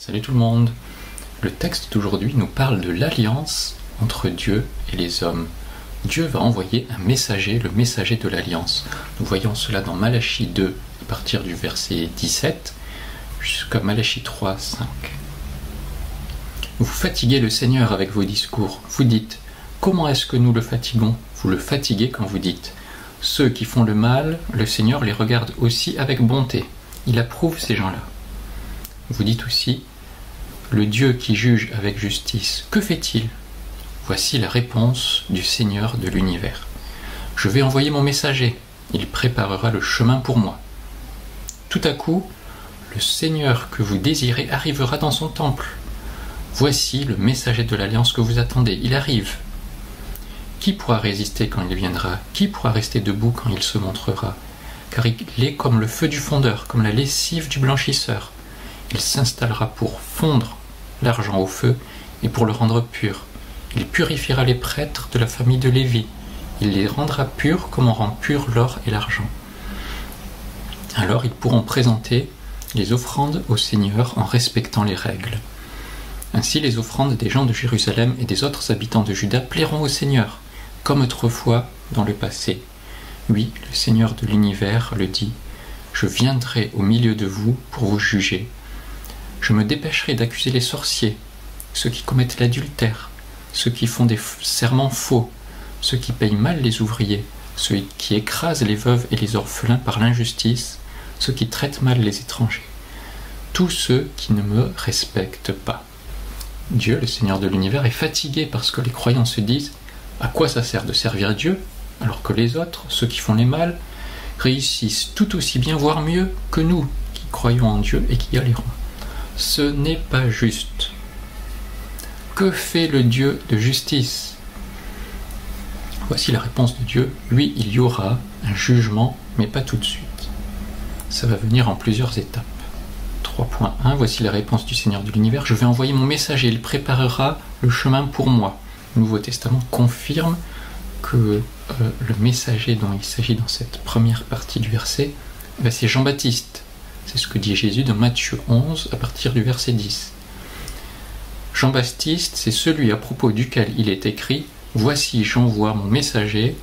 Salut tout le monde. Le texte d'aujourd'hui nous parle de l'alliance entre Dieu et les hommes. Dieu va envoyer un messager, le messager de l'alliance. Nous voyons cela dans Malachie 2, à partir du verset 17, jusqu'à Malachie 3, 5. Vous fatiguez le Seigneur avec vos discours. Vous dites, comment est-ce que nous le fatiguons? Vous le fatiguez quand vous dites, ceux qui font le mal, le Seigneur les regarde aussi avec bonté. Il approuve ces gens-là. Vous dites aussi, le Dieu qui juge avec justice, que fait-il? Voici la réponse du Seigneur de l'univers. Je vais envoyer mon messager, il préparera le chemin pour moi. Tout à coup, le Seigneur que vous désirez arrivera dans son temple. Voici le messager de l'alliance que vous attendez, il arrive. Qui pourra résister quand il viendra? Qui pourra rester debout quand il se montrera? Car il est comme le feu du fondeur, comme la lessive du blanchisseur. Il s'installera pour fondre l'argent au feu et pour le rendre pur. Il purifiera les prêtres de la famille de Lévi. Il les rendra purs comme on rend pur l'or et l'argent. Alors ils pourront présenter les offrandes au Seigneur en respectant les règles. Ainsi les offrandes des gens de Jérusalem et des autres habitants de Juda plairont au Seigneur, comme autrefois dans le passé. Oui, le Seigneur de l'univers le dit, « Je viendrai au milieu de vous pour vous juger. Je me dépêcherai d'accuser les sorciers, ceux qui commettent l'adultère, ceux qui font des serments faux, ceux qui payent mal les ouvriers, ceux qui écrasent les veuves et les orphelins par l'injustice, ceux qui traitent mal les étrangers, tous ceux qui ne me respectent pas. » Dieu, le Seigneur de l'univers, est fatigué parce que les croyants se disent « À quoi ça sert de servir Dieu alors que les autres, ceux qui font les mal, réussissent tout aussi bien, voire mieux que nous qui croyons en Dieu et qui y allierons. Ce n'est pas juste. Que fait le Dieu de justice? Voici la réponse de Dieu. Oui, il y aura un jugement, mais pas tout de suite. Ça va venir en plusieurs étapes. 3.1, voici la réponse du Seigneur de l'univers. Je vais envoyer mon messager, il préparera le chemin pour moi. Le Nouveau Testament confirme que le messager dont il s'agit dans cette première partie du verset, c'est Jean-Baptiste. C'est ce que dit Jésus dans Matthieu 11 à partir du verset 10. Jean-Baptiste, c'est celui à propos duquel il est écrit « Voici, j'envoie mon messager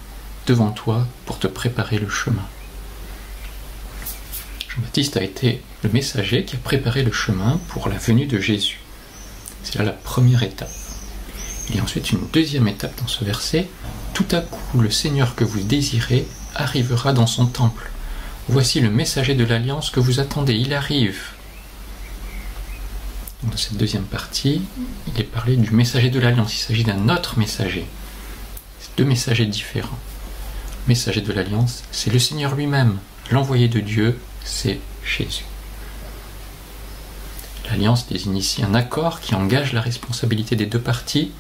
devant toi pour te préparer le chemin ». Jean-Baptiste a été le messager qui a préparé le chemin pour la venue de Jésus. C'est là la première étape. Il y a ensuite une deuxième étape dans ce verset. « Tout à coup, le Seigneur que vous désirez arrivera dans son temple. Voici le messager de l'alliance que vous attendez, il arrive. » Dans cette deuxième partie, il est parlé du messager de l'alliance. Il s'agit d'un autre messager. C'est deux messagers différents. Le messager de l'alliance, c'est le Seigneur lui-même. L'envoyé de Dieu, c'est Jésus. L'alliance désigne ici un accord qui engage la responsabilité des deux parties,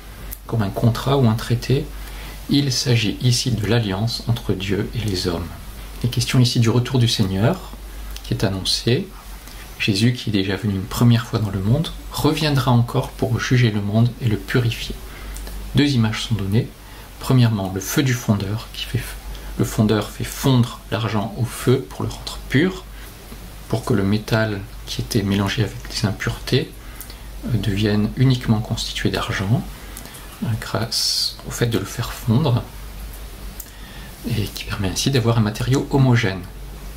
comme un contrat ou un traité. Il s'agit ici de l'alliance entre Dieu et les hommes. Il est question ici du retour du Seigneur, qui est annoncé. Jésus, qui est déjà venu une première fois dans le monde, reviendra encore pour juger le monde et le purifier. Deux images sont données. Premièrement, le feu du fondeur, le fondeur fait fondre l'argent au feu pour le rendre pur, pour que le métal qui était mélangé avec des impuretés devienne uniquement constitué d'argent, grâce au fait de le faire fondre, et qui permet ainsi d'avoir un matériau homogène.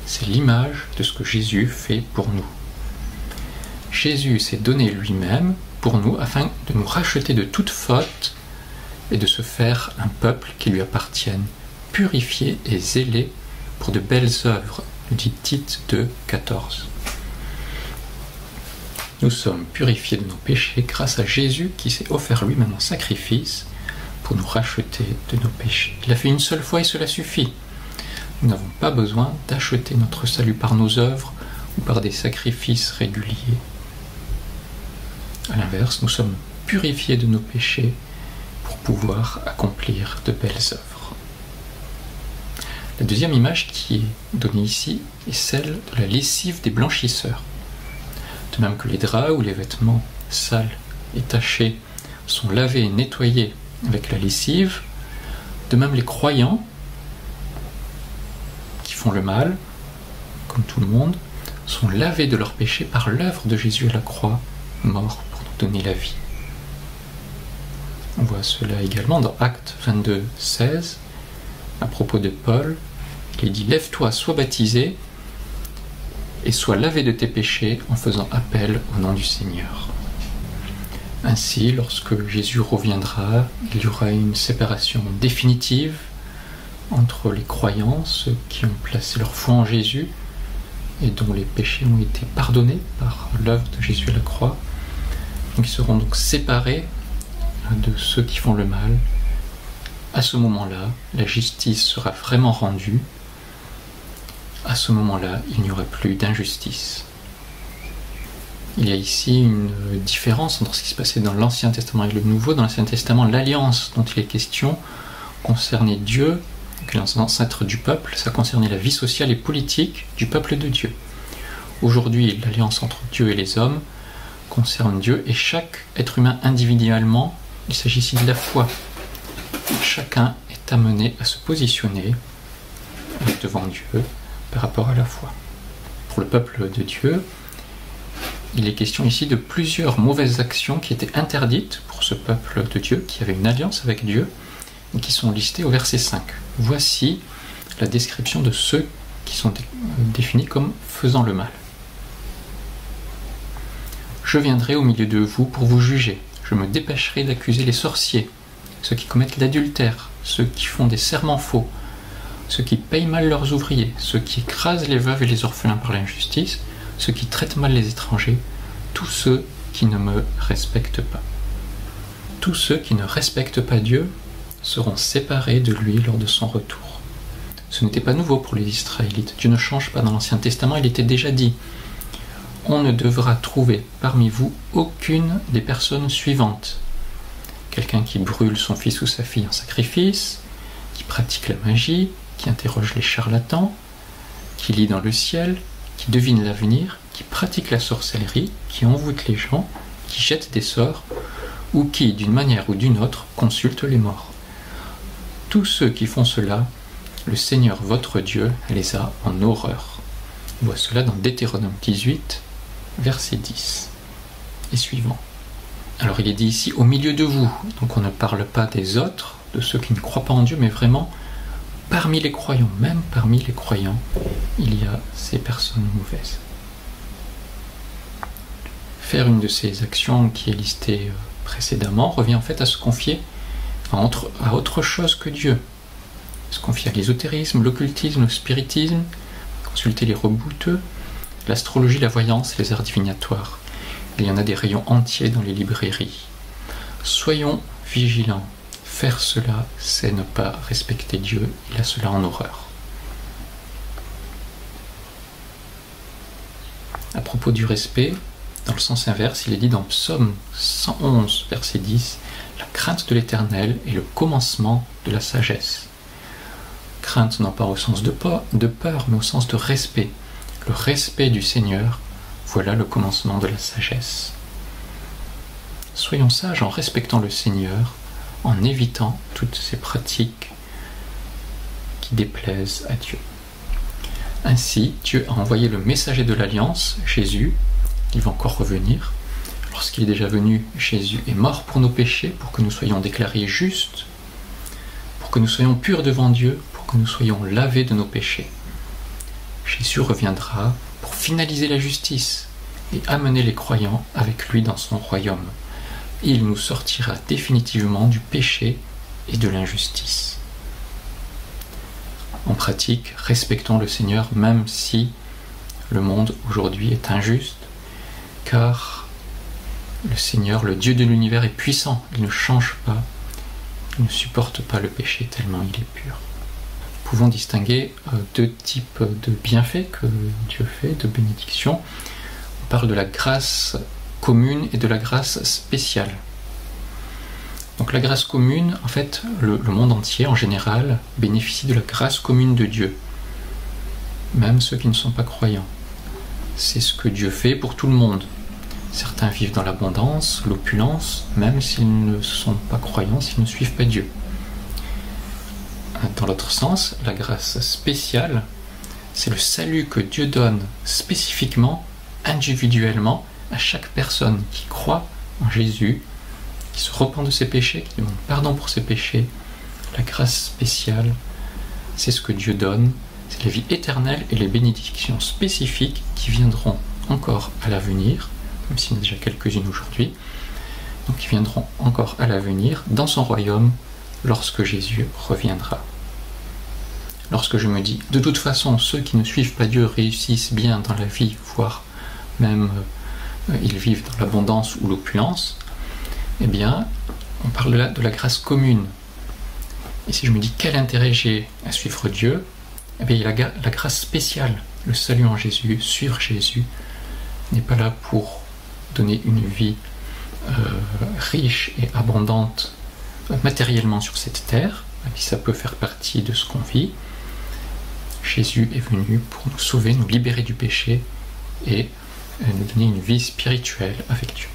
C'est l'image de ce que Jésus fait pour nous. Jésus s'est donné lui-même pour nous afin de nous racheter de toute faute et de se faire un peuple qui lui appartienne, purifié et zélé pour de belles œuvres, dit Tite 2,14. Nous sommes purifiés de nos péchés grâce à Jésus qui s'est offert lui-même en sacrifice pour nous racheter de nos péchés. Il l'a fait une seule fois et cela suffit. Nous n'avons pas besoin d'acheter notre salut par nos œuvres ou par des sacrifices réguliers. À l'inverse, nous sommes purifiés de nos péchés pour pouvoir accomplir de belles œuvres. La deuxième image qui est donnée ici est celle de la lessive des blanchisseurs. De même que les draps ou les vêtements sales et tachés sont lavés et nettoyés avec la lessive, de même les croyants qui font le mal, comme tout le monde, sont lavés de leurs péchés par l'œuvre de Jésus à la croix mort pour nous donner la vie. On voit cela également dans Actes 22, 16, à propos de Paul. Il dit « Lève-toi, sois baptisé, et sois lavé de tes péchés en faisant appel au nom du Seigneur. » Ainsi, lorsque Jésus reviendra, il y aura une séparation définitive entre les croyants, ceux qui ont placé leur foi en Jésus et dont les péchés ont été pardonnés par l'œuvre de Jésus à la croix. Donc ils seront donc séparés de ceux qui font le mal. À ce moment-là, la justice sera vraiment rendue. À ce moment-là, il n'y aura plus d'injustice. Il y a ici une différence entre ce qui se passait dans l'Ancien Testament et le Nouveau. Dans l'Ancien Testament, l'alliance dont il est question concernait Dieu, l'ancêtre du peuple, ça concernait la vie sociale et politique du peuple de Dieu. Aujourd'hui, l'alliance entre Dieu et les hommes concerne Dieu et chaque être humain individuellement. Il s'agit ici de la foi. Chacun est amené à se positionner devant Dieu par rapport à la foi. Pour le peuple de Dieu, il est question ici de plusieurs mauvaises actions qui étaient interdites pour ce peuple de Dieu, qui avait une alliance avec Dieu, et qui sont listées au verset 5. Voici la description de ceux qui sont définis comme faisant le mal. Je viendrai au milieu de vous pour vous juger. Je me dépêcherai d'accuser les sorciers, ceux qui commettent l'adultère, ceux qui font des serments faux, ceux qui payent mal leurs ouvriers, ceux qui écrasent les veuves et les orphelins par l'injustice, ceux qui traitent mal les étrangers, tous ceux qui ne me respectent pas. Tous ceux qui ne respectent pas Dieu seront séparés de lui lors de son retour. Ce n'était pas nouveau pour les Israélites. Dieu ne change pas dans l'Ancien Testament, il était déjà dit. On ne devra trouver parmi vous aucune des personnes suivantes. Quelqu'un qui brûle son fils ou sa fille en sacrifice, qui pratique la magie, qui interroge les charlatans, qui lit dans le ciel, qui devine l'avenir, qui pratique la sorcellerie, qui envoûte les gens, qui jette des sorts, ou qui, d'une manière ou d'une autre, consulte les morts. Tous ceux qui font cela, le Seigneur votre Dieu les a en horreur. On voit cela dans Deutéronome 18, verset 10 et suivant. Alors il est dit ici au milieu de vous, donc on ne parle pas des autres, de ceux qui ne croient pas en Dieu, mais vraiment parmi les croyants, même parmi les croyants, il y a ces personnes mauvaises. Faire une de ces actions qui est listée précédemment revient en fait à se confier à autre chose que Dieu. Se confier à l'ésotérisme, l'occultisme, le spiritisme, consulter les rebouteux, l'astrologie, la voyance, les arts divinatoires. Il y en a des rayons entiers dans les librairies. Soyons vigilants. Faire cela, c'est ne pas respecter Dieu. Il a cela en horreur. À propos du respect, dans le sens inverse, il est dit dans Psaume 111, verset 10, « La crainte de l'Éternel est le commencement de la sagesse. » Crainte non pas au sens de peur, mais au sens de respect. Le respect du Seigneur, voilà le commencement de la sagesse. Soyons sages en respectant le Seigneur, en évitant toutes ces pratiques qui déplaisent à Dieu. Ainsi, Dieu a envoyé le messager de l'Alliance, Jésus. Il va encore revenir. Lorsqu'il est déjà venu, Jésus est mort pour nos péchés, pour que nous soyons déclarés justes, pour que nous soyons purs devant Dieu, pour que nous soyons lavés de nos péchés. Jésus reviendra pour finaliser la justice et amener les croyants avec lui dans son royaume. Il nous sortira définitivement du péché et de l'injustice. En pratique, respectons le Seigneur même si le monde aujourd'hui est injuste, car le Seigneur, le Dieu de l'univers, est puissant. Il ne change pas, il ne supporte pas le péché tellement il est pur. Nous pouvons distinguer deux types de bienfaits que Dieu fait, de bénédictions. On parle de la grâce commune et de la grâce spéciale. Donc la grâce commune, en fait, le monde entier en général bénéficie de la grâce commune de Dieu, même ceux qui ne sont pas croyants. C'est ce que Dieu fait pour tout le monde. Certains vivent dans l'abondance, l'opulence, même s'ils ne sont pas croyants, s'ils ne suivent pas Dieu. Dans l'autre sens, la grâce spéciale, c'est le salut que Dieu donne spécifiquement, individuellement, à chaque personne qui croit en Jésus, qui se repent de ses péchés, qui demande pardon pour ses péchés, la grâce spéciale, c'est ce que Dieu donne, c'est la vie éternelle et les bénédictions spécifiques qui viendront encore à l'avenir, même s'il y en a déjà quelques-unes aujourd'hui, donc qui viendront encore à l'avenir dans son royaume lorsque Jésus reviendra. Lorsque je me dis, de toute façon, ceux qui ne suivent pas Dieu réussissent bien dans la vie, voire même ils vivent dans l'abondance ou l'opulence, eh bien, on parle là de la grâce commune. Et si je me dis quel intérêt j'ai à suivre Dieu, eh bien, il y a la grâce spéciale, le salut en Jésus, suivre Jésus, n'est pas là pour donner une vie riche et abondante matériellement sur cette terre, même si ça peut faire partie de ce qu'on vit. Jésus est venu pour nous sauver, nous libérer du péché et nous donner une vie spirituelle avec Dieu.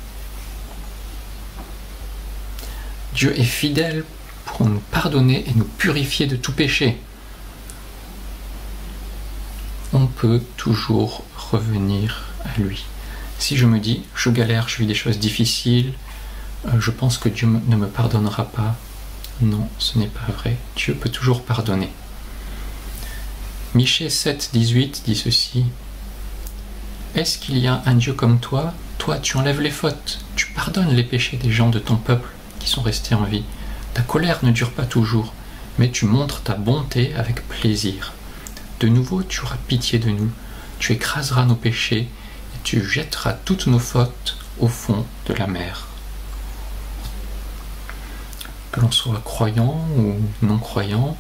Dieu est fidèle pour nous pardonner et nous purifier de tout péché. On peut toujours revenir à lui. Si je me dis, je galère, je vis des choses difficiles, je pense que Dieu ne me pardonnera pas. Non, ce n'est pas vrai. Dieu peut toujours pardonner. Michée 7, 18 dit ceci. Est-ce qu'il y a un Dieu comme toi? Toi, tu enlèves les fautes, tu pardonnes les péchés des gens de ton peuple qui sont restés en vie. Ta colère ne dure pas toujours, mais tu montres ta bonté avec plaisir. De nouveau, tu auras pitié de nous, tu écraseras nos péchés et tu jetteras toutes nos fautes au fond de la mer. Que l'on soit croyant ou non croyant,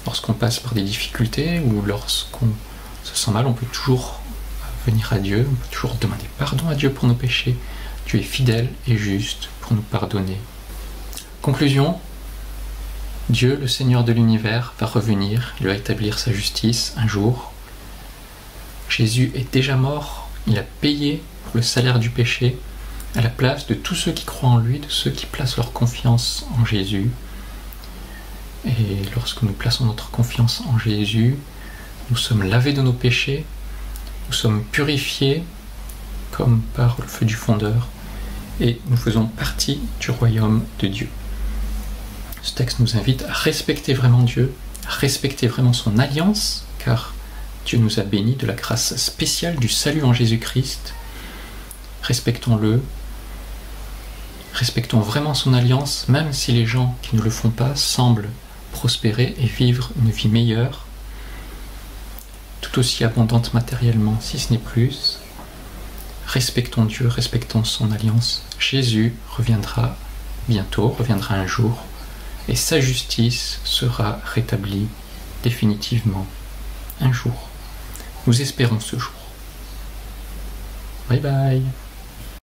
lorsqu'on passe par des difficultés ou lorsqu'on se sent mal, on peut toujours venir à Dieu, on peut toujours demander pardon à Dieu pour nos péchés. Dieu est fidèle et juste pour nous pardonner. Conclusion, Dieu, le Seigneur de l'univers, va revenir, il va établir sa justice un jour. Jésus est déjà mort, il a payé le salaire du péché à la place de tous ceux qui croient en lui, de ceux qui placent leur confiance en Jésus. Et lorsque nous plaçons notre confiance en Jésus, nous sommes lavés de nos péchés, nous sommes purifiés comme par le feu du fondeur et nous faisons partie du royaume de Dieu. Ce texte nous invite à respecter vraiment Dieu, à respecter vraiment son alliance, car Dieu nous a bénis de la grâce spéciale du salut en Jésus-Christ. Respectons-le, respectons vraiment son alliance, même si les gens qui ne le font pas semblent prospérer et vivre une vie meilleure, tout aussi abondante matériellement, si ce n'est plus. Respectons Dieu, respectons son alliance. Jésus reviendra bientôt, reviendra un jour, et sa justice sera rétablie définitivement un jour. Nous espérons ce jour. Bye bye.